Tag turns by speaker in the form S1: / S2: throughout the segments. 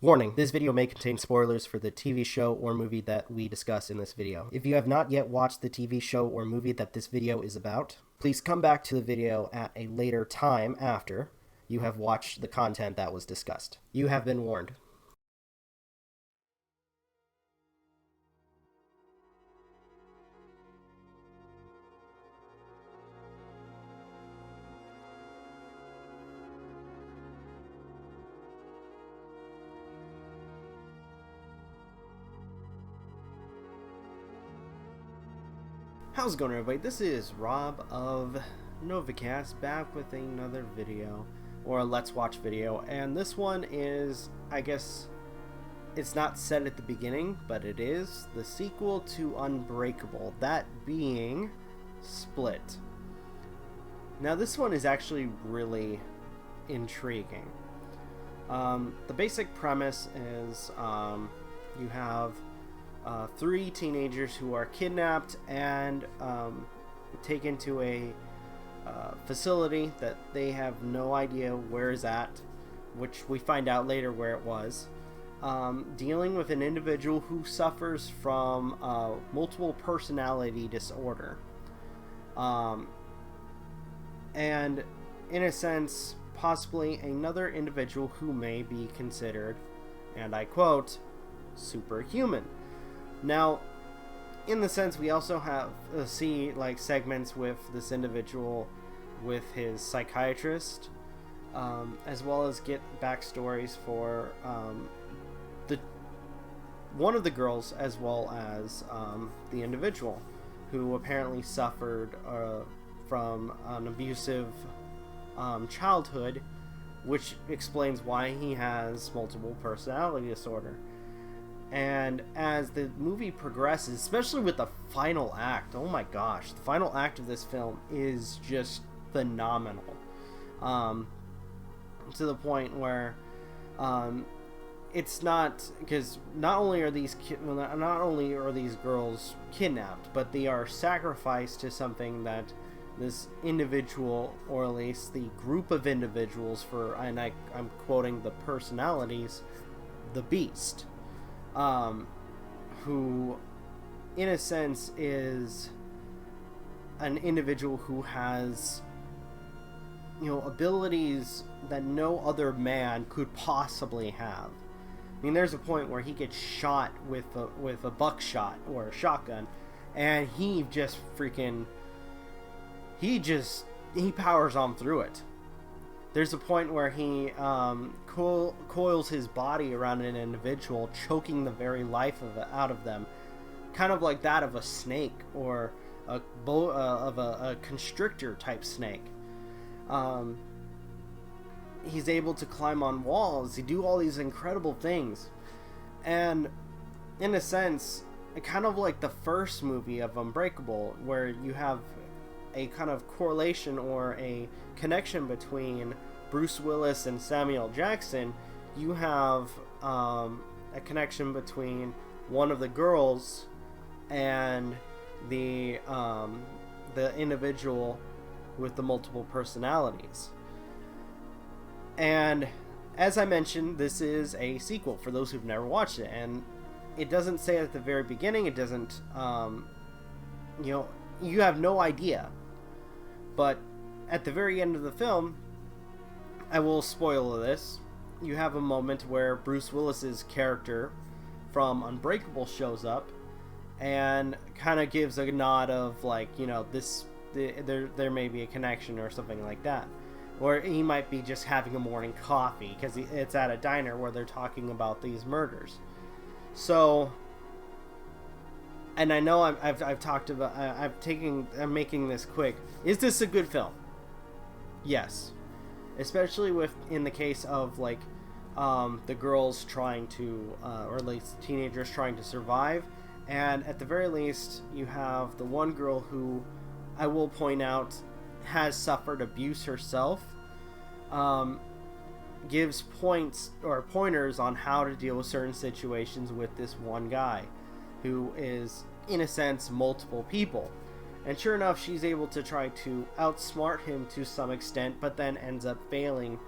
S1: Warning, this video may contain spoilers for the TV show or movie that we discuss in this video. If you have not yet watched the TV show or movie that this video is about, please come back to the video at a later time after you have watched the content that was discussed. You have been warned. How's it going, everybody? This is Rob of Novakast, back with another video, or a Let's Watch video, and this one is, I guess, it's not said at the beginning, but it is the sequel to Unbreakable, that being Split. Now this one is actually really intriguing. The basic premise is you have three teenagers who are kidnapped and taken to a facility that they have no idea where is at, which we find out later where it was, dealing with an individual who suffers from multiple personality disorder, and in a sense possibly another individual who may be considered, and I quote, superhuman. Now, in the sense, we also have see like segments with this individual with his psychiatrist, as well as get backstories for one of the girls, as well as the individual who apparently suffered from an abusive childhood, which explains why he has multiple personality disorder. And as the movie progresses, especially with the final act, oh my gosh, the final act of this film is just phenomenal, to the point where it's not, because not only are these girls kidnapped, but they are sacrificed to something that this individual, or at least the group of individuals, for, and I'm quoting the personalities, the Beast. Who, in a sense, is an individual who has, abilities that no other man could possibly have. I mean, there's a point where he gets shot with a buckshot or a shotgun, and he just freaking, he powers on through it. There's a point where he coils his body around an individual, choking the very life out of them, kind of like that of a snake or of a constrictor type snake. He's able to climb on walls. He do all these incredible things, and in a sense, kind of like the first movie of Unbreakable, where you have a kind of correlation or a connection between Bruce Willis and Samuel Jackson. You have a connection between one of the girls and the individual with the multiple personalities. And as I mentioned, this is a sequel for those who've never watched it, and it doesn't say at the very beginning, it doesn't, you have no idea. But at the very end of the film, I will spoil this, you have a moment where Bruce Willis's character from Unbreakable shows up and kind of gives a nod of, like, there may be a connection or something like that. Or he might be just having a morning coffee because it's at a diner where they're talking about these murders. So, and I know I've talked about, I'm making this quick. Is this a good film? Yes. Especially in the case of, like, the girls trying to, or at least teenagers trying to survive. And at the very least, you have the one girl who, I will point out, has suffered abuse herself. Gives pointers on how to deal with certain situations with this one guy, who is, in a sense, multiple people. And sure enough, she's able to try to outsmart him to some extent, but then ends up failing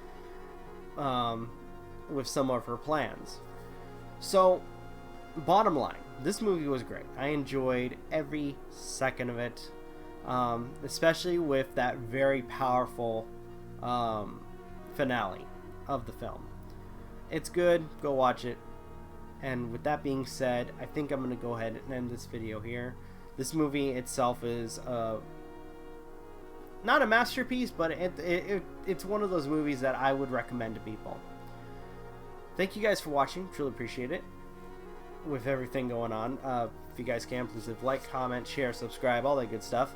S1: with some of her plans. So, bottom line, this movie was great. I enjoyed every second of it, especially with that very powerful finale of the film. It's good. Go watch it. And with that being said, I think I'm going to go ahead and end this video here. This movie itself is not a masterpiece, but it's one of those movies that I would recommend to people. Thank you guys for watching. Truly appreciate it. With everything going on, if you guys can, please leave a like, comment, share, subscribe, all that good stuff.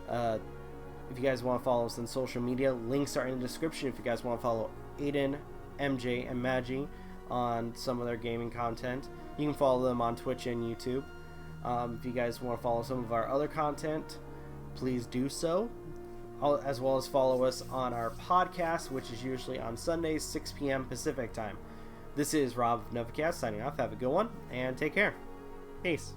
S1: If you guys want to follow us on social media, links are in the description. If you guys want to follow Aden, MJ, and Magi on some of their gaming content, you can follow them on Twitch and YouTube. If you guys want to follow some of our other content, please do so, as well as follow us on our podcast, which is usually on Sundays, 6 p.m. Pacific time. This is Rob of Novakast signing off. Have a good one and take care. Peace.